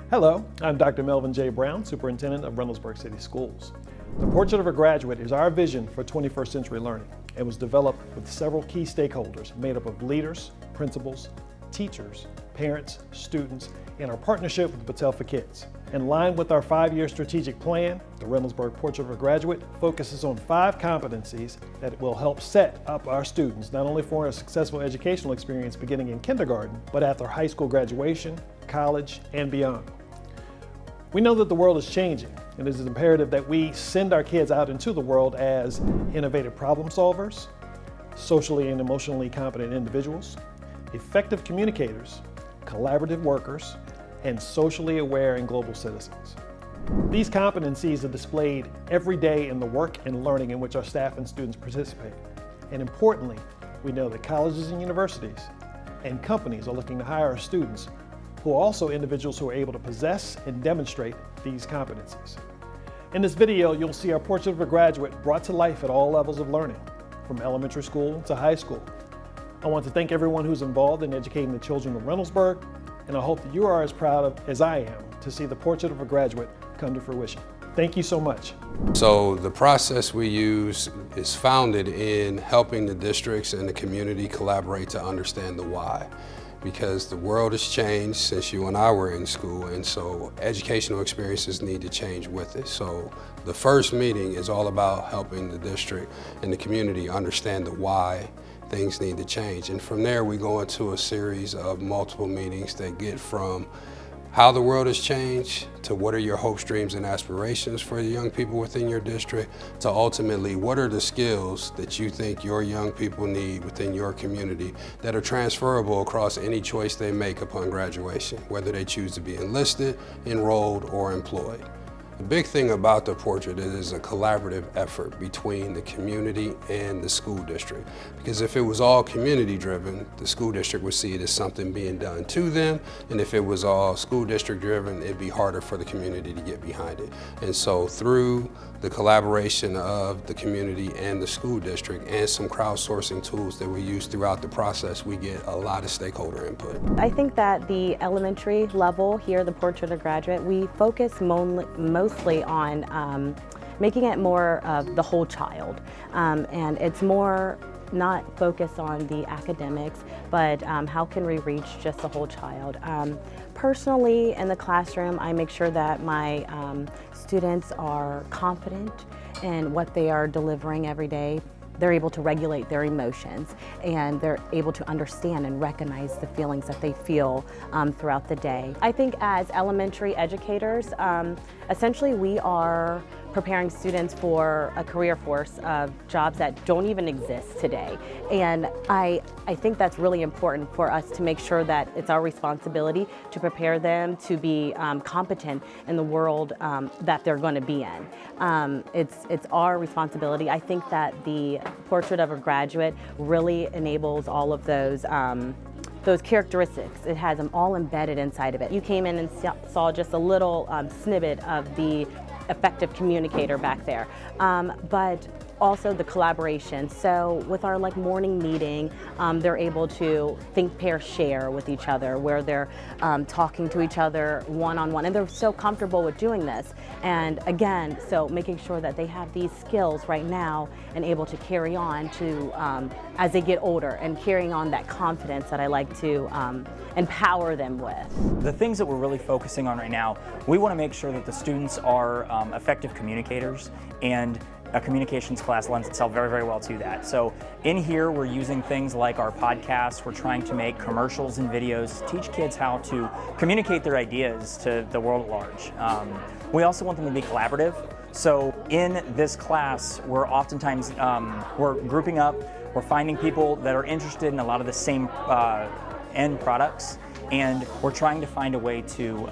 Hello, I'm Dr. Melvin J. Brown, Superintendent of Reynoldsburg City Schools. The Portrait of a Graduate is our vision for 21st century learning and was developed with several key stakeholders made up of leaders, principals, teachers, parents, students, and our partnership with Battelle for Kids. In line with our 5-year strategic plan, the Reynoldsburg Portrait of a Graduate focuses on 5 competencies that will help set up our students not only for a successful educational experience beginning in kindergarten, but after high school graduation, college, and beyond. We know that the world is changing, and it is imperative that we send our kids out into the world as innovative problem solvers, socially and emotionally competent individuals, effective communicators, collaborative workers, and socially aware and global citizens. These competencies are displayed every day in the work and learning in which our staff and students participate. And importantly, we know that colleges and universities and companies are looking to hire our students who are also individuals who are able to possess and demonstrate these competencies. In this video, you'll see our Portrait of a Graduate brought to life at all levels of learning, from elementary school to high school. I want to thank everyone who's involved in educating the children of Reynoldsburg, and I hope that you are as proud as I am to see the Portrait of a Graduate come to fruition. Thank you so much. So the process we use is founded in helping the districts and the community collaborate to understand the why. Because the world has changed since you and I were in school, and so educational experiences need to change with it. So the first meeting is all about helping the district and the community understand the why things need to change. And from there, we go into a series of multiple meetings that get from how the world has changed to what are your hopes, dreams, and aspirations for the young people within your district, to ultimately what are the skills that you think your young people need within your community that are transferable across any choice they make upon graduation, whether they choose to be enlisted, enrolled, or employed. The big thing about the portrait is it's a collaborative effort between the community and the school district. Because if it was all community driven, the school district would see it as something being done to them. And if it was all school district driven, it'd be harder for the community to get behind it. And so through the collaboration of the community and the school district and some crowdsourcing tools that we use throughout the process, we get a lot of stakeholder input. I think that the elementary level here, the Portrait of a Graduate, we focus mostly on making it more of the whole child. And it's more not focused on the academics, but how can we reach just the whole child. Personally, in the classroom, I make sure that my students are confident in what they are delivering every day. They're able to regulate their emotions, and they're able to understand and recognize the feelings that they feel throughout the day. I think as elementary educators, essentially we are preparing students for a career force of jobs that don't even exist today. And I think that's really important for us to make sure that it's our responsibility to prepare them to be competent in the world that they're going to be in. It's our responsibility. I think that the Portrait of a Graduate really enables all of those characteristics. It has them all embedded inside of it. You came in and saw just a little snippet of the effective communicator back there, but also the collaboration. So with our morning meeting, they're able to think, pair, share with each other, where they're talking to each other one-on-one, and they're so comfortable with doing this. And again, so making sure that they have these skills right now and able to carry on to as they get older, and carrying on that confidence that I like to empower them with. The things that we're really focusing on right now, we want to make sure that the students are effective communicators, and a communications class lends itself very, very well to that. So in here, we're using things like our podcasts. We're trying to make commercials and videos, teach kids how to communicate their ideas to the world at large. We also want them to be collaborative. So in this class, we're oftentimes, we're grouping up, we're finding people that are interested in a lot of the same end products, and we're trying to find a way to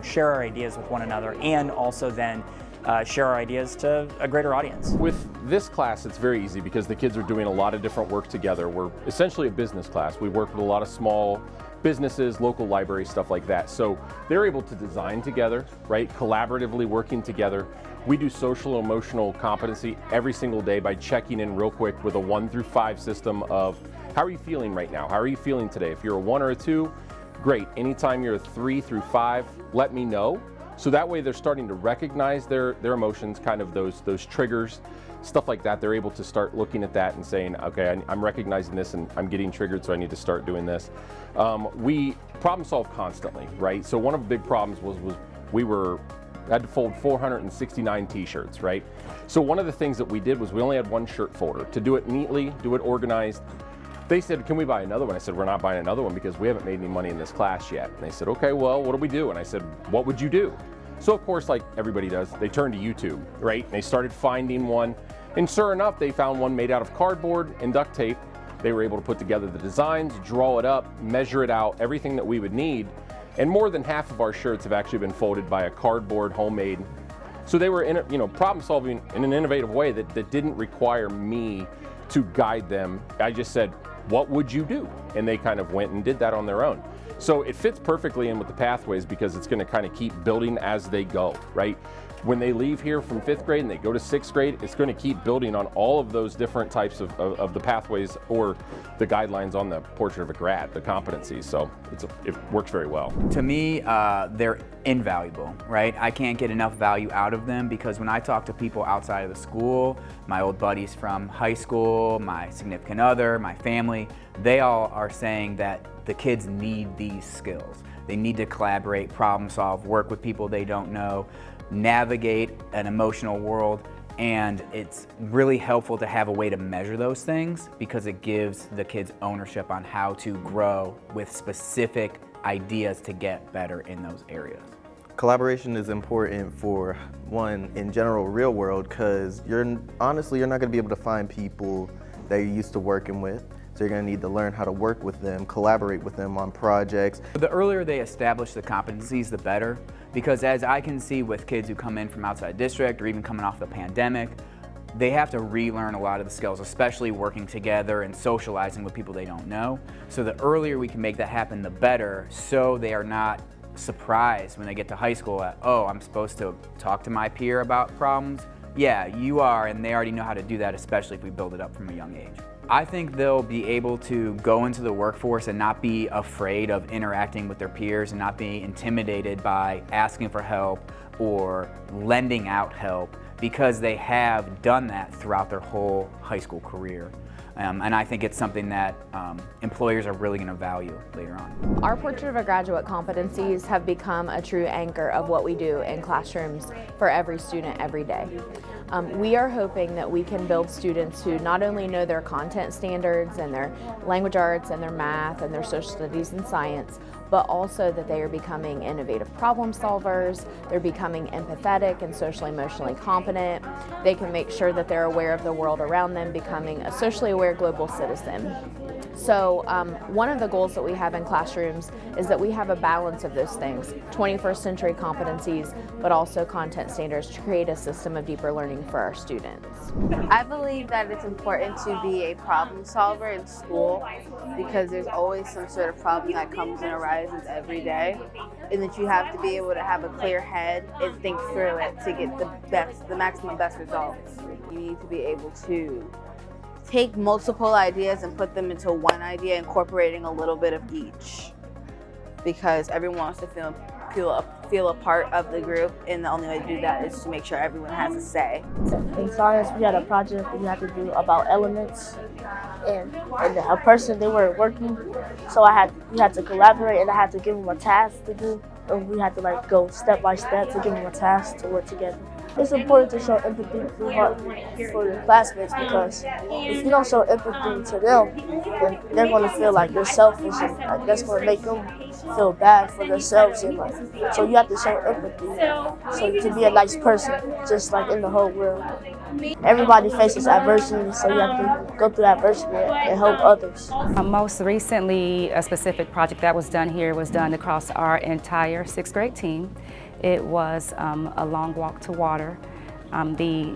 share our ideas with one another, and also then share our ideas to a greater audience. With this class, it's very easy because the kids are doing a lot of different work together. We're essentially a business class. We work with a lot of small businesses, local libraries, stuff like that. So they're able to design together, right? Collaboratively working together. We do social emotional competency every single day by checking in real quick with a 1 through 5 system of how are you feeling right now? How are you feeling today? If you're a 1 or a 2, great. Anytime you're a 3 through 5, let me know. So that way they're starting to recognize their emotions, kind of those triggers, stuff like that. They're able to start looking at that and saying, okay, I'm recognizing this and I'm getting triggered, so I need to start doing this. We problem solve constantly, right? So one of the big problems was we had to fold 469 t-shirts, right? So one of the things that we did was we only had one shirt folder. To do it neatly, do it organized, they said, can we buy another one? I said, we're not buying another one because we haven't made any money in this class yet. And they said, okay, well, what do we do? And I said, what would you do? So of course, like everybody does, they turned to YouTube, right? And they started finding one. And sure enough, they found one made out of cardboard and duct tape. They were able to put together the designs, draw it up, measure it out, everything that we would need. And more than half of our shirts have actually been folded by a cardboard homemade. So they were problem solving in an innovative way that didn't require me to guide them. I just said, what would you do? And they kind of went and did that on their own. So it fits perfectly in with the pathways because it's going to kind of keep building as they go, right? When they leave here from 5th grade and they go to 6th grade, it's going to keep building on all of those different types of the pathways or the guidelines on the portrait of a grad, the competencies. So it works very well. To me, they're invaluable, right? I can't get enough value out of them because when I talk to people outside of the school, my old buddies from high school, my significant other, my family, they all are saying that the kids need these skills. They need to collaborate, problem solve, work with people they don't know, navigate an emotional world, and it's really helpful to have a way to measure those things because it gives the kids ownership on how to grow with specific ideas to get better in those areas. Collaboration is important for one, in general, real world, because honestly, you're not going to be able to find people that you're used to working with. So you're going to need to learn how to work with them, collaborate with them on projects. The earlier they establish the competencies, the better, because as I can see with kids who come in from outside district or even coming off the pandemic, they have to relearn a lot of the skills, especially working together and socializing with people they don't know. So the earlier we can make that happen, the better, so they are not surprised when they get to high school at, oh, I'm supposed to talk to my peer about problems? Yeah, you are, and they already know how to do that, especially if we build it up from a young age. I think they'll be able to go into the workforce and not be afraid of interacting with their peers and not be intimidated by asking for help or lending out help because they have done that throughout their whole high school career. And I think it's something that employers are really going to value later on. Our Portrait of a Graduate competencies have become a true anchor of what we do in classrooms for every student every day. We are hoping that we can build students who not only know their content standards and their language arts and their math and their social studies and science, but also that they are becoming innovative problem solvers, they're becoming empathetic and socially emotionally competent, they can make sure that they're aware of the world around them, becoming a socially aware global citizen. So one of the goals that we have in classrooms is that we have a balance of those things, 21st century competencies, but also content standards to create a system of deeper learning for our students. I believe that it's important to be a problem solver in school because there's always some sort of problem that comes and arises every day, and that you have to be able to have a clear head and think through it to get the maximum best results. You need to be able to take multiple ideas and put them into one idea, incorporating a little bit of each, because everyone wants to feel a part of the group, and the only way to do that is to make sure everyone has a say. In science, we had a project we had to do about elements, and a person, they were working, so we had to collaborate, and I had to give them a task to do, and we had to go step by step to give them a task to work together. It's important to show empathy for your classmates, because if you don't show empathy to them, then they're going to feel like you're selfish, and that's going to make them feel bad for themselves. And so you have to show empathy so you can be a nice person, just like in the whole world. Everybody faces adversity, so you have to go through adversity and help others. Most recently, a specific project that was done here was done across our entire 6th grade team. It was a long walk to water. The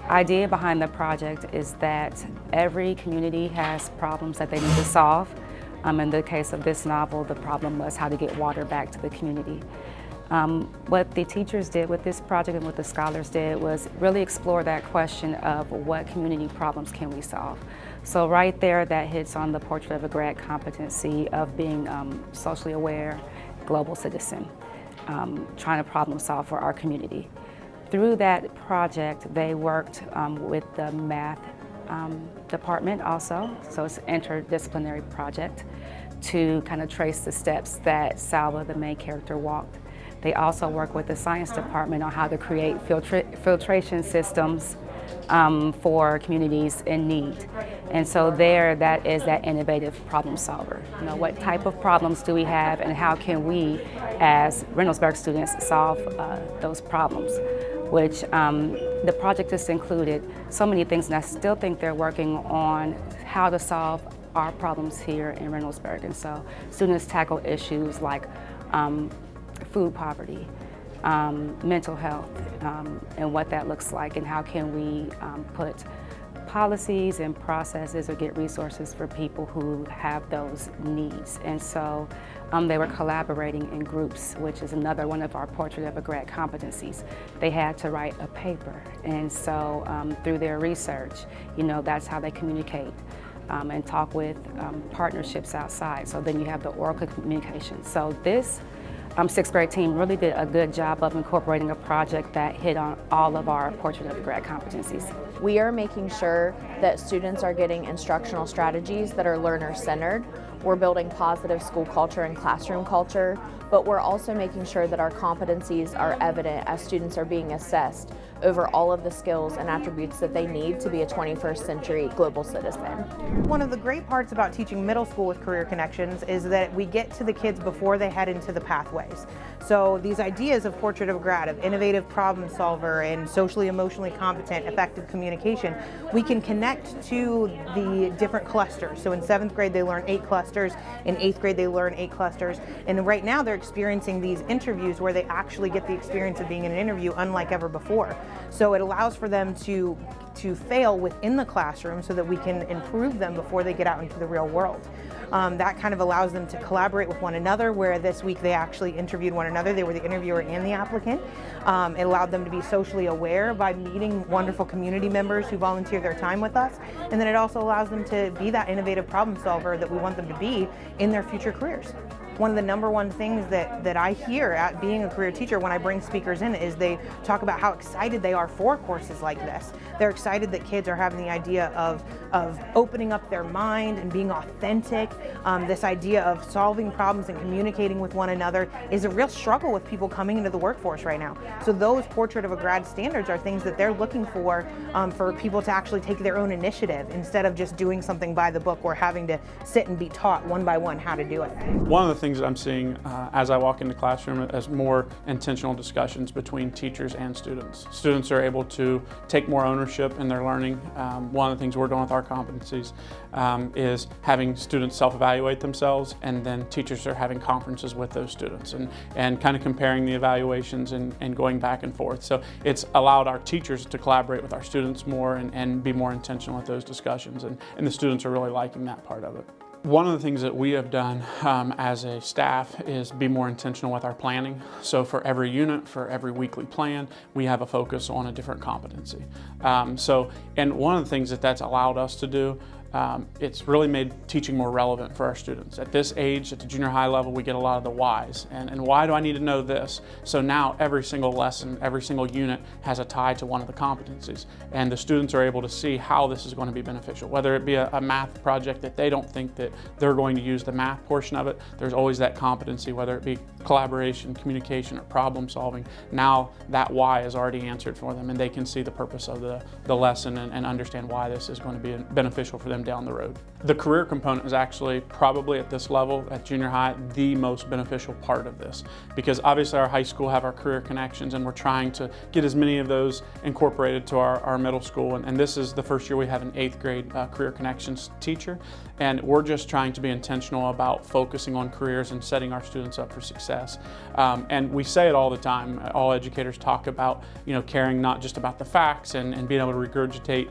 idea behind the project is that every community has problems that they need to solve. In the case of this novel, the problem was how to get water back to the community. What the teachers did with this project and what the scholars did was really explore that question of what community problems can we solve. So right there, that hits on the portrait of a grad competency of being socially aware, global citizen, trying to problem solve for our community. Through that project, they worked with the math department also, so it's an interdisciplinary project to kind of trace the steps that Salva, the main character, walked. They also work with the science department on how to create filtration systems for communities in need. And so there, that is that innovative problem solver. You know, what type of problems do we have and how can we, as Reynoldsburg students, solve those problems? Which the project has included so many things, and I still think they're working on how to solve our problems here in Reynoldsburg. And so students tackle issues like food poverty, mental health, and what that looks like, and how can we put policies and processes or get resources for people who have those needs. And so they were collaborating in groups, which is another one of our portrait of a grad competencies. They had to write a paper, and so through their research, you know, that's how they communicate and talk with partnerships outside. So then you have the oral communication. So this sixth grade team really did a good job of incorporating a project that hit on all of our portrait of the grad competencies. We are making sure that students are getting instructional strategies that are learner-centered. We're building positive school culture and classroom culture, but we're also making sure that our competencies are evident as students are being assessed over all of the skills and attributes that they need to be a 21st century global citizen. One of the great parts about teaching middle school with Career Connections is that we get to the kids before they head into the pathways. So these ideas of portrait of a grad, of innovative problem solver and socially emotionally competent, effective communication, we can connect to the different clusters. So in 7th grade they learn 8 clusters, in 8th grade they learn 8 clusters, and right now they're experiencing these interviews where they actually get the experience of being in an interview unlike ever before. So it allows for them to fail within the classroom so that we can improve them before they get out into the real world. That kind of allows them to collaborate with one another, where this week they actually interviewed one another. They were the interviewer and the applicant. It allowed them to be socially aware by meeting wonderful community members who volunteer their time with us. And then it also allows them to be that innovative problem solver that we want them to be in their future careers. One of the #1 things that I hear at being a career teacher when I bring speakers in is they talk about how excited they are for courses like this. They're excited that kids are having the idea of opening up their mind and being authentic. This idea of solving problems and communicating with one another is a real struggle with people coming into the workforce right now. So those portrait of a grad standards are things that they're looking for people to actually take their own initiative instead of just doing something by the book or having to sit and be taught one by one how to do it. One of the things that I'm seeing as I walk into the classroom is more intentional discussions between teachers and students. Students are able to take more ownership in their learning. One of the things we're doing with our competencies is having students self-evaluate themselves, and then teachers are having conferences with those students and kind of comparing the evaluations and going back and forth. So it's allowed our teachers to collaborate with our students more and be more intentional with those discussions, and the students are really liking that part of it. One of the things that we have done as a staff is be more intentional with our planning. So for every unit, for every weekly plan, we have a focus on a different competency. And one of the things that's allowed us to do, it's really made teaching more relevant for our students. At this age, at the junior high level, we get a lot of the whys. And why do I need to know this? So now every single lesson, every single unit has a tie to one of the competencies. And the students are able to see how this is going to be beneficial. Whether it be a math project that they don't think that they're going to use the math portion of it, there's always that competency, whether it be collaboration, communication, or problem solving. Now that why is already answered for them, and they can see the purpose of the lesson and understand why this is going to be beneficial for them down the road. The career component is actually probably at this level, at junior high, the most beneficial part of this, because obviously our high school have our career connections, and we're trying to get as many of those incorporated to our middle school. And this is the first year we have an 8th grade career connections teacher, and we're just trying to be intentional about focusing on careers and setting our students up for success. And we say it all the time. All educators talk about, caring not just about the facts and being able to regurgitate,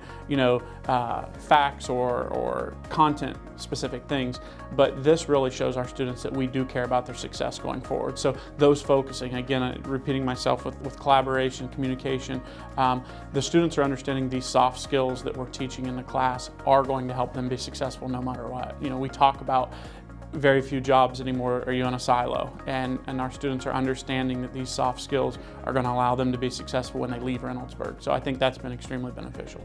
facts or or content specific things, but this really shows our students that we do care about their success going forward. So those focusing, again, repeating myself with collaboration, communication, the students are understanding these soft skills that we're teaching in the class are going to help them be successful no matter what. You know, we talk about very few jobs anymore are you in a silo, and our students are understanding that these soft skills are going to allow them to be successful when they leave Reynoldsburg. So I think that's been extremely beneficial.